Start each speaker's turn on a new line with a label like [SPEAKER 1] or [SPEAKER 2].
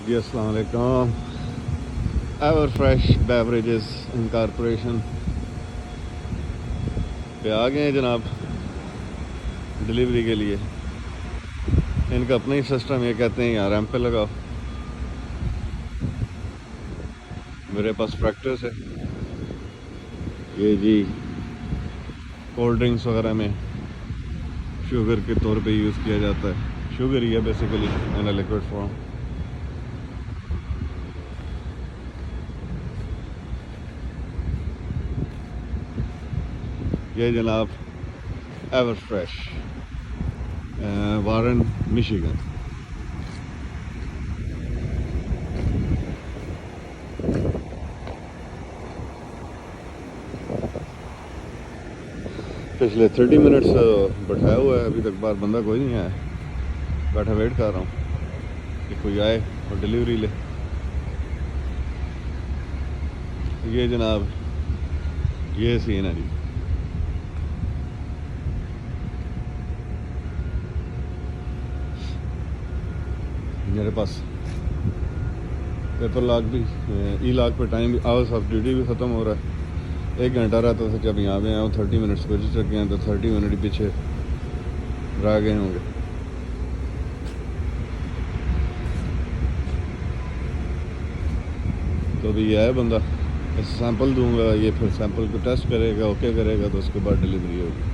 [SPEAKER 1] जी अस्सलाम वालेकुम। Ever fresh beverages इन corporation पे आ गए हैं जनाब डिलीवरी के लिए। इनका अपना ही सिस्टम, ये कहते हैं यहाँ रैंप पे लगाओ। मेरे पास प्रैक्टिस है ये जी, कोल्ड ड्रिंक्स वगैरह में शुगर के तौर पे यूज़ किया जाता है। शुगर ही है basically in a liquid form. ये जनाब एवर फ्रेश वारन मिशिगन। पिछले 30 मिनट्स बैठाया हुआ है, अभी तक बाहर बंदा कोई नहीं आया। बैठा वेट कर रहा हूँ कि कोई आए और डिलीवरी ले। ये जनाब ये सीन है जी। मेरे पास पेपर लॉक भी, ई लॉक पे टाइम भी, आवर्स ऑफ ड्यूटी भी ख़त्म हो रहा है। 1 घंटा रहता था जब यहाँ पे आया हूँ। 30 मिनट्स गुजर चुके हैं, तो 30 मिनट ही पीछे रह गए होंगे। तो अभी ये है बंदा, सैंपल दूंगा, ये फिर सैंपल को टेस्ट करेगा, ओके करेगा, तो उसके बाद डिलीवरी होगी।